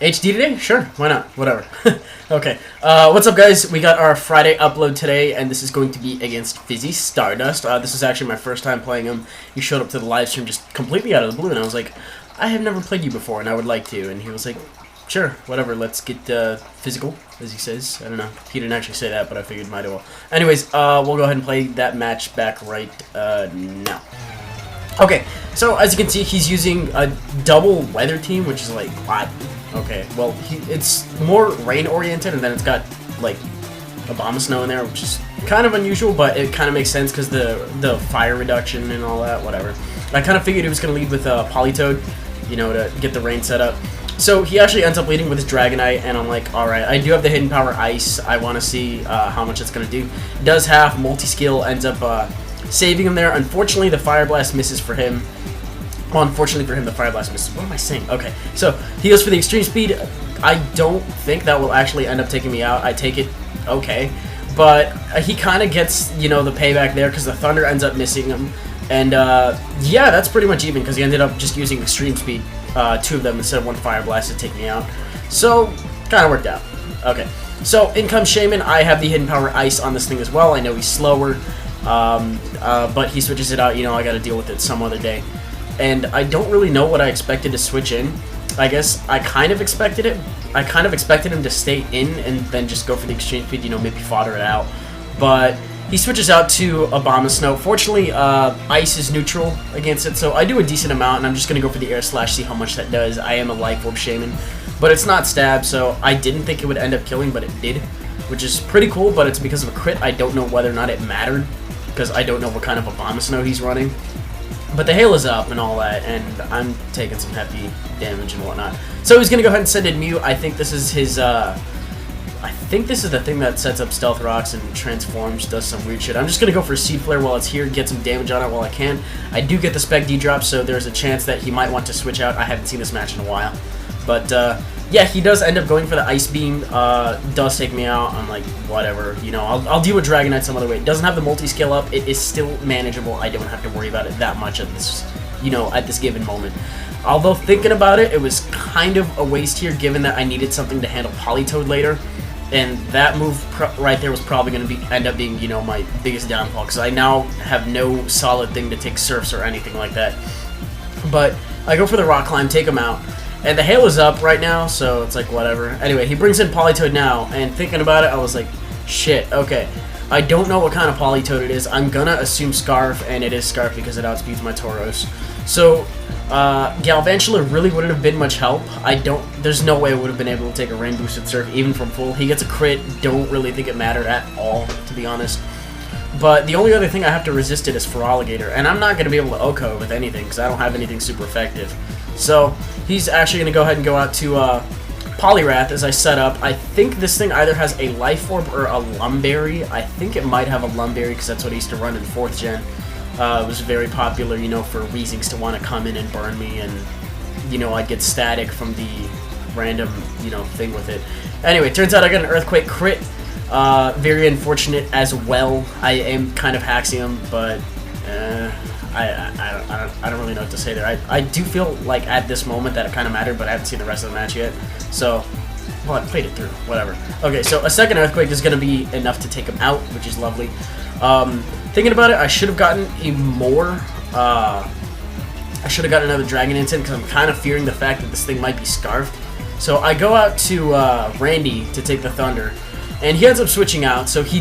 HD today? Sure, why not? Whatever. Okay, what's up guys? We got our Friday upload today, and this is going to be against FizzyStardust. This is actually my first time playing him. He showed up to the live stream just completely out of the blue, and I was like, I have never played you before, and I would like to. And he was like, sure, whatever, let's get physical, as he says. I don't know. He didn't actually say that, but I figured might as well. Anyways, we'll go ahead and play that match back right now. Okay, so as you can see, he's using a double weather team, which is like, what? Okay, well, it's more rain-oriented, and then it's got, like, a bomb of snow in there, which is kind of unusual, but it kind of makes sense because the fire reduction and all that, whatever. I kind of figured he was going to lead with Polytoad, you know, to get the rain set up. So he actually ends up leading with his Dragonite, and I'm like, alright, I do have the Hidden Power Ice. I want to see how much it's going to do. It does have multi-skill, ends up saving him there. Unfortunately, the Fire Blast misses for him. Well, unfortunately for him, the Fire Blast misses. What am I saying? Okay, so he goes for the Extreme Speed. I don't think that will actually end up taking me out. I take it okay. But he kind of gets, you know, the payback there because the Thunder ends up missing him. And, yeah, that's pretty much even because he ended up just using Extreme Speed, two of them instead of one Fire Blast to take me out. So, kind of worked out. Okay, so in comes Shaman. I have the Hidden Power Ice on this thing as well. I know he's slower, but he switches it out. You know, I got to deal with it some other day. And I don't really know what I expected to switch in. I guess I kind of expected it. I kind of expected him to stay in and then just go for the Exchange Speed, you know, maybe fodder it out. But he switches out to a Bomb of Snow. Fortunately, Ice is neutral against it, so I do a decent amount, and I'm just going to go for the Air Slash, see how much that does. I am a Life Orb Shaman, but it's not stab, so I didn't think it would end up killing, but it did, which is pretty cool, but it's because of a crit. I don't know whether or not it mattered, because I don't know what kind of a Bomb of Snow he's running. But the hail is up and all that, and I'm taking some hefty damage and whatnot. So he's gonna go ahead and send in Mew. I think this is his, I think this is the thing that sets up Stealth Rocks and transforms, does some weird shit. I'm just gonna go for Seed Flare while it's here, get some damage on it while I can. I do get the Spec D-drop, so there's a chance that he might want to switch out. I haven't seen this match in a while. But, yeah, he does end up going for the Ice Beam, does take me out. I'm like, whatever, you know, I'll deal with Dragonite some other way. It doesn't have the multi-skill up. It is still manageable. I don't have to worry about it that much at this, you know, at this given moment. Although, thinking about it, it was kind of a waste here, given that I needed something to handle Polytoad later. And that move right there was probably going to end up being, you know, my biggest downfall, because I now have no solid thing to take Surfs or anything like that. But I go for the Rock Climb, take him out. And the hail is up right now, so it's like, whatever. Anyway, he brings in Polytoad now, and thinking about it, I was like, shit, okay. I don't know what kind of Polytoad it is. I'm gonna assume Scarf, and it is Scarf because it outspeeds my Tauros. So, Galvantula really wouldn't have been much help. There's no way I would have been able to take a Rain Boosted Surf, even from full. He gets a crit, don't really think it mattered at all, to be honest. But the only other thing I have to resist it is Feraligatr, and I'm not going to be able to OHKO with anything, because I don't have anything super effective. So, he's actually going to go ahead and go out to Poliwrath as I set up. I think this thing either has a Life Orb or a Lumberry. I think it might have a Lumberry, because that's what I used to run in 4th gen. It was very popular, you know, for Weezings to want to come in and burn me, and, you know, I'd get static from the random, you know, thing with it. Anyway, turns out I got an Earthquake crit. Very unfortunate as well. I am kind of hacking him, but I don't really know what to say there. I do feel like at this moment that it kind of mattered, but I haven't seen the rest of the match yet. So, well, I played it through. Whatever. Okay, so a second Earthquake is going to be enough to take him out, which is lovely. Thinking about it, I should have gotten a more... I should have gotten another Dragon Instant because I'm kind of fearing the fact that this thing might be Scarfed. So I go out to Randy to take the Thunder. And he ends up switching out, so he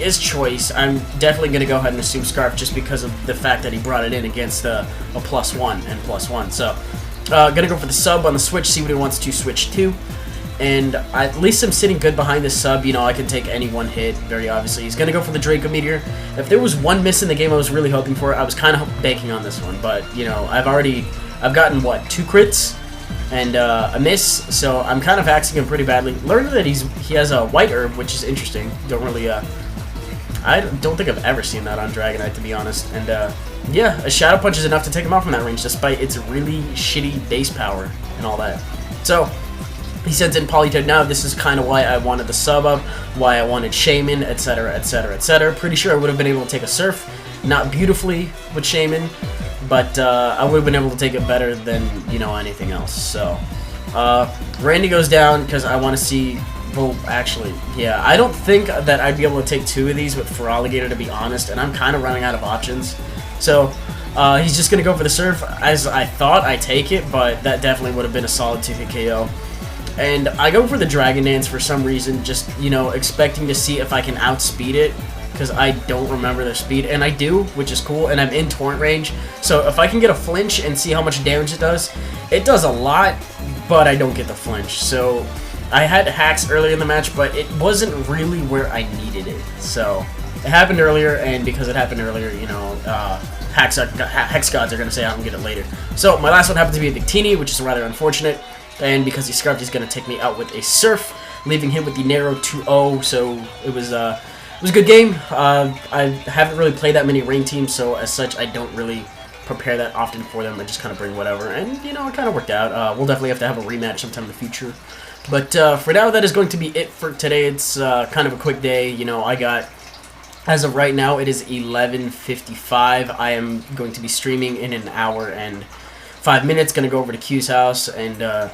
is choice. I'm definitely going to go ahead and assume Scarf just because of the fact that he brought it in against a +1 and +1. So, going to go for the sub on the switch, see what he wants to switch to. And at least I'm sitting good behind this sub, you know, I can take any one hit, very obviously. He's going to go for the Draco Meteor. If there was one miss in the game I was really hoping for, I was kind of banking on this one. But, you know, I've gotten, what, 2 crits? And a miss, so I'm kind of axing him pretty badly. Learned that he has a White Herb, which is interesting. Don't really, I don't think I've ever seen that on Dragonite, to be honest. And, yeah, a Shadow Punch is enough to take him out from that range, despite its really shitty base power and all that. So, he sends in Polytoad now. This is kind of why I wanted the sub up, why I wanted Shaman, etc., etc., etc. Pretty sure I would have been able to take a Surf. Not beautifully with Shaman, but I would have been able to take it better than, you know, anything else. So, Randy goes down because I want to see. Well, actually, yeah, I don't think that I'd be able to take 2 of these with Feraligatr, to be honest, and I'm kind of running out of options. So, he's just going to go for the Surf. As I thought, I take it, but that definitely would have been a solid 2-hit KO. And I go for the Dragon Dance for some reason, just, you know, expecting to see if I can outspeed it, because I don't remember their speed, and I do, which is cool, and I'm in Torrent range. So if I can get a flinch and see how much damage it does a lot, but I don't get the flinch. So I had hacks earlier in the match, but it wasn't really where I needed it. So it happened earlier, and because it happened earlier, you know, Hex Gods are going to say I don't get it later. So my last one happened to be a Victini, which is rather unfortunate, and because he Scarfed, he's going to take me out with a Surf, leaving him with the narrow 2-0, so it was a good game. I haven't really played that many rain teams, so as such, I don't really prepare that often for them. I just kind of bring whatever, and, you know, it kind of worked out. We'll definitely have to have a rematch sometime in the future. But for now, that is going to be it for today. It's kind of a quick day. You know, I got, as of right now, it is 11:55. I am going to be streaming in an hour and 5 minutes. Going to go over to Q's house, and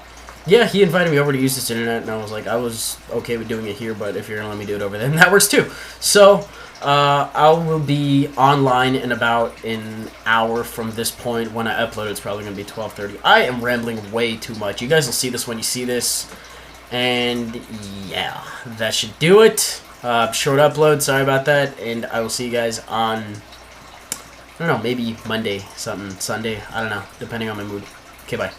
yeah, he invited me over to use this internet, and I was like, I was okay with doing it here, but if you're going to let me do it over there, then that works too. So I will be online in about an hour from this point. When I upload, it's probably going to be 12:30. I am rambling way too much. You guys will see this when you see this. And yeah, that should do it. Short upload, sorry about that. And I will see you guys on, I don't know, maybe Monday, something, Sunday. I don't know, depending on my mood. Okay, bye.